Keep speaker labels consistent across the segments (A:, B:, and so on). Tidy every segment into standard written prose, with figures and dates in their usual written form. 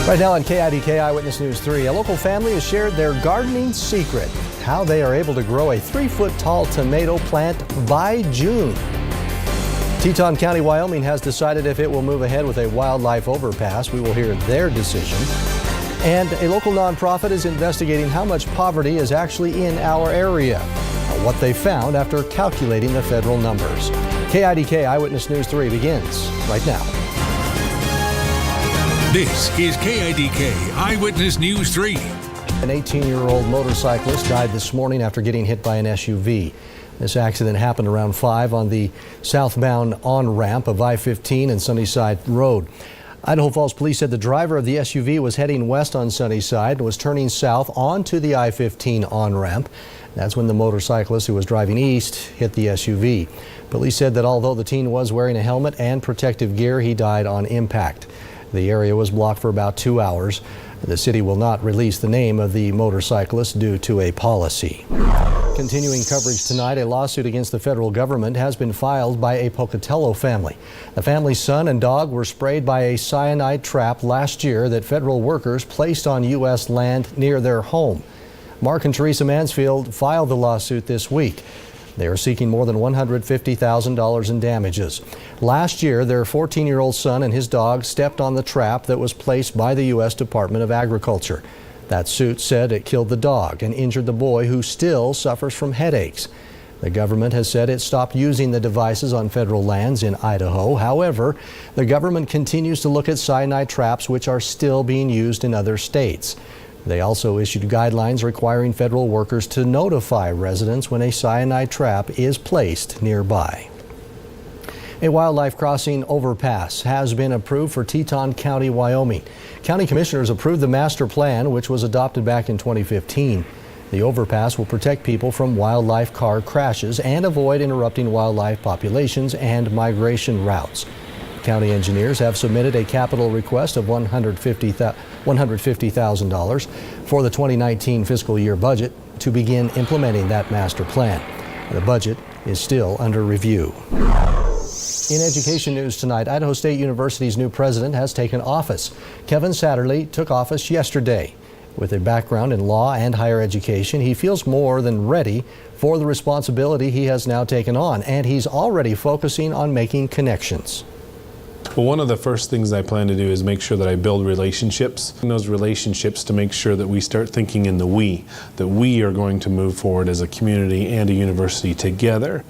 A: Right now on KIDK Eyewitness News 3, a local family has shared their gardening secret, how they are able to grow a 3-foot-tall tomato plant by June. Teton County, Wyoming has decided if it will move ahead with a wildlife overpass. We will hear their decision. And a local nonprofit is investigating how much poverty is actually in our area, what they found after calculating the federal numbers. KIDK Eyewitness News 3 begins right now.
B: This is KIDK Eyewitness News 3.
A: An 18-year-old motorcyclist died this morning after getting hit by an SUV. This accident happened around 5 on the southbound on-ramp of I-15 and Sunnyside Road. Idaho Falls Police said the driver of the SUV was heading west on Sunnyside and was turning south onto the I-15 on-ramp. That's when the motorcyclist who was driving east hit the SUV. Police said that although the teen was wearing a helmet and protective gear, he died on impact. The area was blocked for about 2 hours. The city will not release the name of the motorcyclist due to a policy. Continuing coverage tonight, a lawsuit against the federal government has been filed by a Pocatello family. The family's son and dog were sprayed by a cyanide trap last year that federal workers placed on U.S. land near their home. Mark and Teresa Mansfield filed the lawsuit this week. They are seeking more than $150,000 in damages. Last year, their 14-year-old son and his dog stepped on the trap that was placed by the U.S. Department of Agriculture. That suit said it killed the dog and injured the boy, who still suffers from headaches. The government has said it stopped using the devices on federal lands in Idaho. However, the government continues to look at cyanide traps, which are still being used in other states. They also issued guidelines requiring federal workers to notify residents when a cyanide trap is placed nearby. A wildlife crossing overpass has been approved for Teton County, Wyoming. County commissioners approved the master plan, which was adopted back in 2015. The overpass will protect people from wildlife car crashes and avoid interrupting wildlife populations and migration routes. County engineers have submitted a capital request of $150,000 for the 2019 fiscal year budget to begin implementing that master plan. The budget is still under review. In education news tonight, Idaho State University's new president has taken office. Kevin Satterlee took office yesterday. With a background in law and higher education, he feels more than ready for the responsibility he has now taken on, and he's already focusing on making connections.
C: Well, one of the first things I plan to do is make sure that I build relationships. And those relationships to make sure that we start thinking in the we, that we are going to move forward as a community and a university together.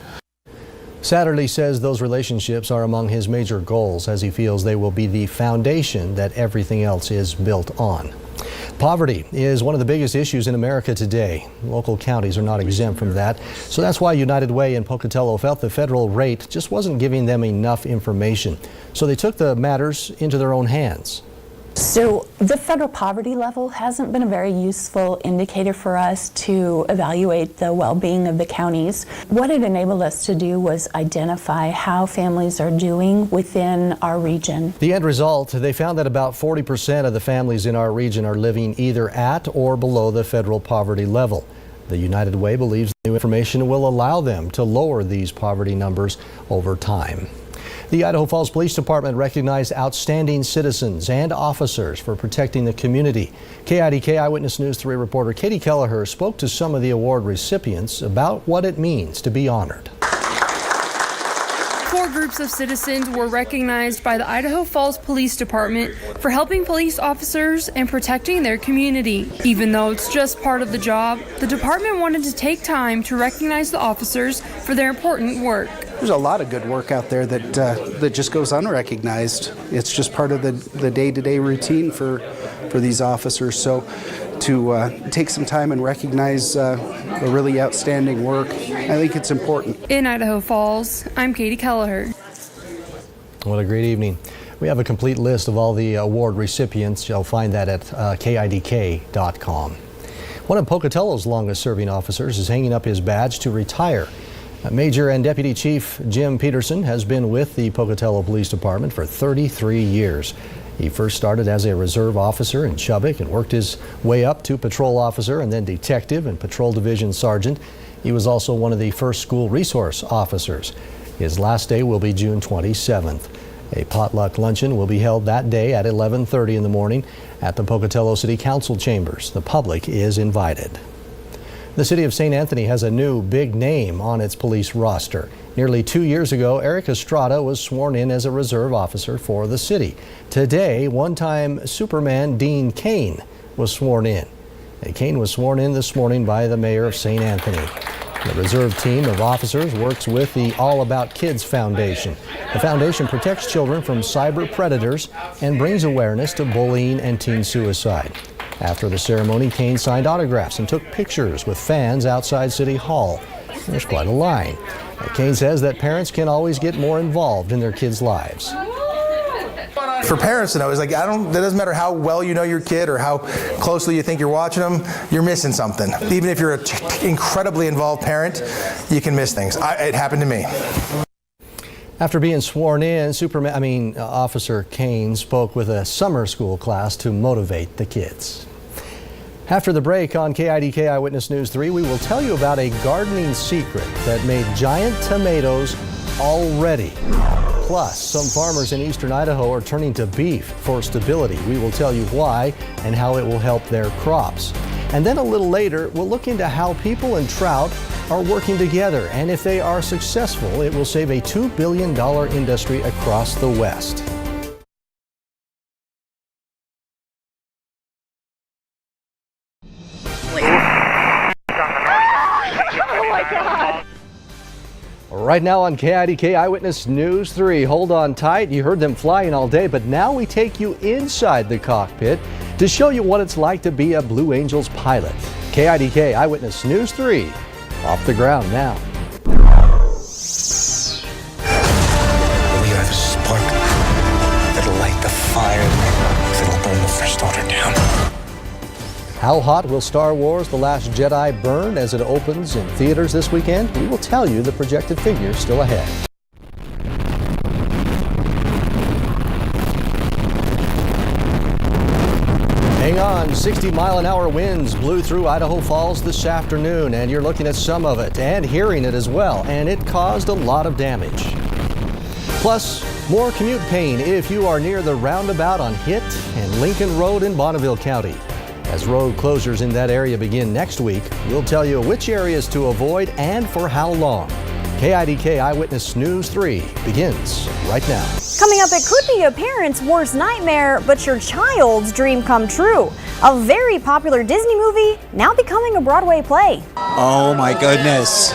A: Satterlee says those relationships are among his major goals, as he feels they will be the foundation that everything else is built on. Poverty is one of the biggest issues in America today. Local counties are not exempt from that. So that's why United Way in Pocatello felt the federal rate just wasn't giving them enough information. So they took the matters into their own hands.
D: So the federal poverty level hasn't been a very useful indicator for us to evaluate the well-being of the counties. What it enabled us to do was identify how families are doing within our region.
A: The end result, they found that about 40% of the families in our region are living either at or below the federal poverty level. The United Way believes the new information will allow them to lower these poverty numbers over time. The Idaho Falls Police Department recognized outstanding citizens and officers for protecting the community. KIDK Eyewitness News 3 reporter Katie Kelleher spoke to some of the award recipients about what it means to be honored.
E: 4 groups of citizens were recognized by the Idaho Falls Police Department for helping police officers and protecting their community. Even though it's just part of the job, the department wanted to take time to recognize the officers for their important work.
F: There's a lot of good work out there that just goes unrecognized. It's just part of the day-to-day routine for these officers. So to take some time and recognize a really outstanding work, I think it's important.
E: In Idaho Falls, I'm Katie Kelleher.
A: What a great evening. We have a complete list of all the award recipients. You'll find that at KIDK.com. One of Pocatello's longest serving officers is hanging up his badge to retire. Major and Deputy Chief Jim Peterson has been with the Pocatello Police Department for 33 years. He first started as a reserve officer in Chubbuck and worked his way up to patrol officer and then detective and patrol division sergeant. He was also one of the first school resource officers. His last day will be June 27th. A potluck luncheon will be held that day at 11:30 in the morning at the Pocatello City Council chambers. The public is invited. The city of St. Anthony has a new big name on its police roster. Nearly 2 years ago, Eric Estrada was sworn in as a reserve officer for the city. Today, one-time Superman Dean Kane was sworn in. And Kane was sworn in this morning by the mayor of St. Anthony. The reserve team of officers works with the All About Kids Foundation. The foundation protects children from cyber predators and brings awareness to bullying and teen suicide. After the ceremony, Kane signed autographs and took pictures with fans outside City Hall. There's quite a line. Kane says that parents can always get more involved in their kids' lives.
G: For parents to know, it's like, it doesn't matter how well you know your kid or how closely you think you're watching them, you're missing something. Even if you're an incredibly involved parent, you can miss things. It happened to me.
A: After being sworn in, Officer Kane spoke with a summer school class to motivate the kids. After the break on KIDK Eyewitness News 3, we will tell you about a gardening secret that made giant tomatoes already. Plus, some farmers in eastern Idaho are turning to beef for stability. We will tell you why and how it will help their crops. And then a little later, we'll look into how people and trout are working together. And if they are successful, it will save a $2 billion industry across the West. Right now on KIDK Eyewitness News 3. Hold on tight. You heard them flying all day, but now we take you inside the cockpit to show you what it's like to be a Blue Angels pilot. KIDK Eyewitness News 3. Off the ground now.
H: Will you have a spark that'll light the fire that'll burn the First Order down?
A: How hot will Star Wars The Last Jedi burn as it opens in theaters this weekend? We will tell you the projected figures still ahead. Hang on, 60-mile-an-hour winds blew through Idaho Falls this afternoon, and you're looking at some of it and hearing it as well, and it caused a lot of damage. Plus, more commute pain if you are near the roundabout on Hitt and Lincoln Road in Bonneville County. As road closures in that area begin next week, we'll tell you which areas to avoid and for how long. KIDK Eyewitness News 3 begins right now.
I: Coming up, it could be a parent's worst nightmare, but your child's dream come true. A very popular Disney movie now becoming a Broadway play.
J: Oh my goodness.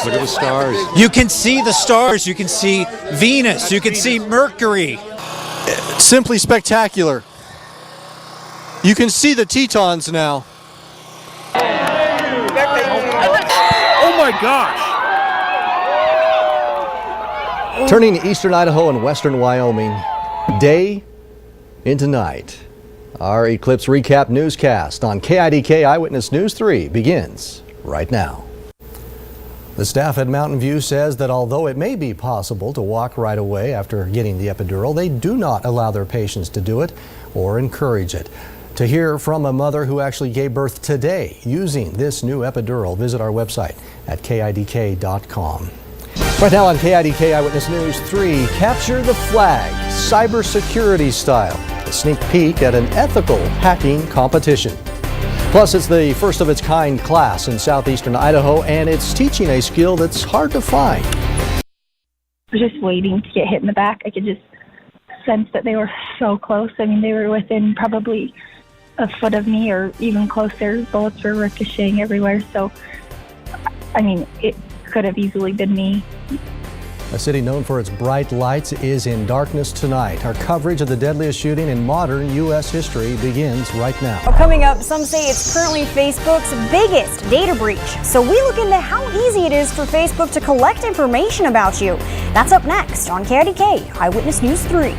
K: Look at the stars.
J: You can see the stars. You can see Venus. You can see Mercury.
K: Simply spectacular. You can see the Tetons now.
J: Oh my gosh.
A: Turning eastern Idaho and western Wyoming, day into night. Our Eclipse Recap newscast on KIDK Eyewitness News 3 begins right now. The staff at Mountain View says that although it may be possible to walk right away after getting the epidural, they do not allow their patients to do it or encourage it. To hear from a mother who actually gave birth today using this new epidural, visit our website at KIDK.com. Right now on KIDK Eyewitness News 3, capture the flag, cybersecurity style. A sneak peek at an ethical hacking competition. Plus, it's the first of its kind class in southeastern Idaho, and it's teaching a skill that's hard to find.
L: I was just waiting to get hit in the back. I could just sense that they were so close. I mean, they were within probably a foot of me or even closer. Bullets were ricocheting everywhere. So, I mean, it could have easily been me.
A: A city known for its bright lights is in darkness tonight. Our coverage of the deadliest shooting in modern U.S. history begins right now.
I: Coming up, some say it's currently Facebook's biggest data breach. So we look into how easy it is for Facebook to collect information about you. That's up next on KIDK Eyewitness News 3.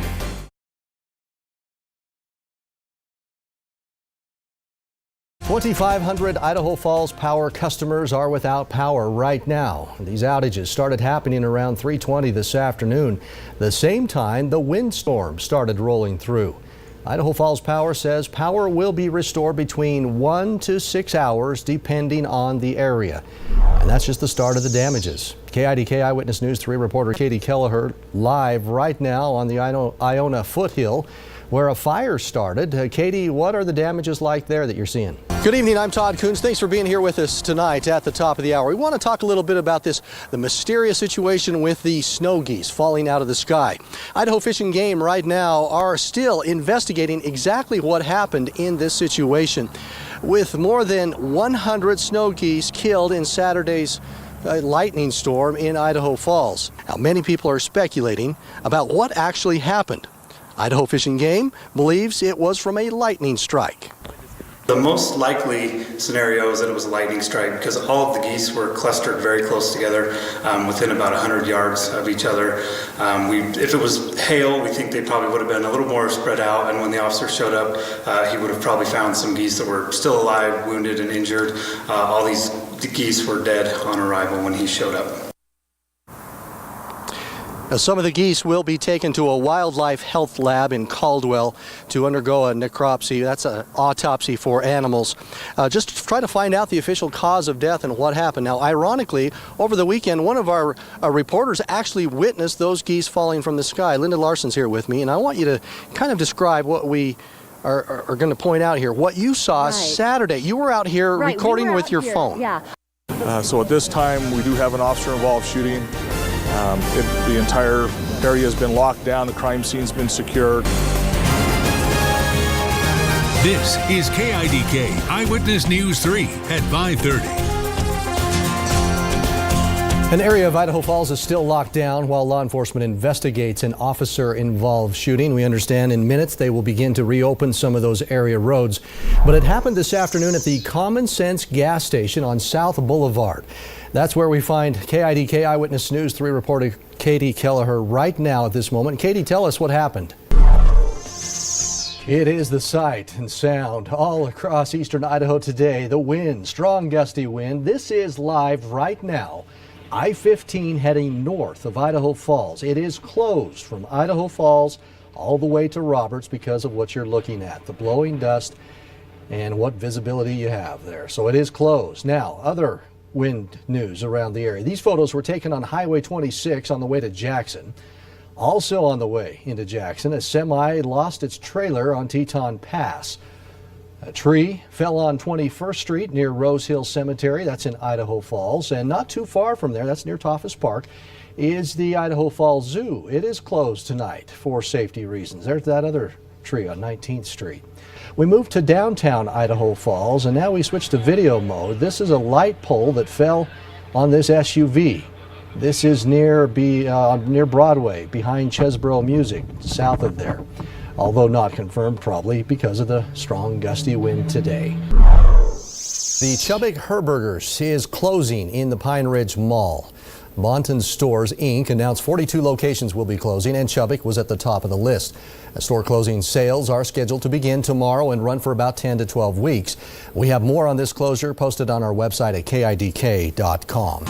A: 2,500 Idaho Falls Power customers are without power right now. These outages started happening around 3:20 this afternoon, the same time the windstorm started rolling through. Idaho Falls Power says power will be restored between 1 to 6 hours depending on the area. And that's just the start of the damages. KIDK Eyewitness News 3 reporter Katie Kelleher live right now on the Iona foothill where a fire started. Katie, what are the damages like there that you're seeing?
K: Good evening, I'm Todd Coons. Thanks for being here with us tonight at the top of the hour. We want to talk a little bit about the mysterious situation with the snow geese falling out of the sky. Idaho Fish and Game right now are still investigating exactly what happened in this situation, with more than 100 snow geese killed in Saturday's lightning storm in Idaho Falls. Now, many people are speculating about what actually happened. Idaho Fish and Game believes it was from a lightning strike.
M: The most likely scenario is that it was a lightning strike because all of the geese were clustered very close together within about 100 yards of each other. If it was hail, we think they probably would have been a little more spread out, and when the officer showed up, he would have probably found some geese that were still alive, wounded, and injured. All these geese were dead on arrival when he showed up.
K: Now, some of the geese will be taken to a wildlife health lab in Caldwell to undergo a necropsy. That's an autopsy for animals, just to try to find out the official cause of death and what happened. Now, ironically, over the weekend, one of our reporters actually witnessed those geese falling from the sky. Linda Larson's here with me, and I want you to kind of describe what we are going to point out here. What you saw Saturday. You were out here recording with your phone.
N: Yeah. So at this time, we do have an officer-involved shooting. The entire area has been locked down. The crime scene's been secured.
B: This is KIDK Eyewitness News 3 at 5:30.
A: An area of Idaho Falls is still locked down while law enforcement investigates an officer-involved shooting. We understand in minutes they will begin to reopen some of those area roads. But it happened this afternoon at the Common Sense gas station on South Boulevard. That's where we find KIDK Eyewitness News 3 reporter Katie Kelleher right now at this moment. Katie, tell us what happened. It is the sight and sound all across eastern Idaho today. The wind, strong gusty wind. This is live right now. I-15 heading north of Idaho Falls. It is closed from Idaho Falls all the way to Roberts because of what you're looking at, the blowing dust and what visibility you have there. So it is closed. Now, other wind news around the area. These photos were taken on Highway 26 on the way to Jackson. Also on the way into Jackson, a semi lost its trailer on Teton Pass. A tree fell on 21st Street near Rose Hill Cemetery. That's in Idaho Falls. And not too far from there, that's near Toffus Park, is the Idaho Falls Zoo. It is closed tonight for safety reasons. There's that other tree on 19th Street. We moved to downtown Idaho Falls, and now we switch to video mode. This is a light pole that fell on this SUV. This is near Broadway, behind Chesborough Music, south of there. Although not confirmed, probably because of the strong gusty wind today. The Chubbuck Herbergers is closing in the Pine Ridge Mall. Bonton Stores, Inc. announced 42 locations will be closing, and Chubbuck was at the top of the list. Store closing sales are scheduled to begin tomorrow and run for about 10 to 12 weeks. We have more on this closure posted on our website at KIDK.com.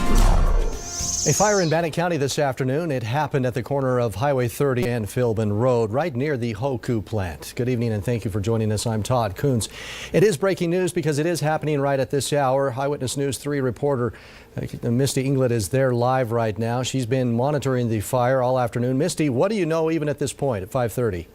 A: A fire in Bannock County this afternoon. It happened at the corner of Highway 30 and Philbin Road, right near the Hoku plant. Good evening and thank you for joining us. I'm Todd Coons. It is breaking news because it is happening right at this hour. Eyewitness News 3 reporter Misty Inglet is there live right now. She's been monitoring the fire all afternoon. Misty, what do you know even at this point at 5:30?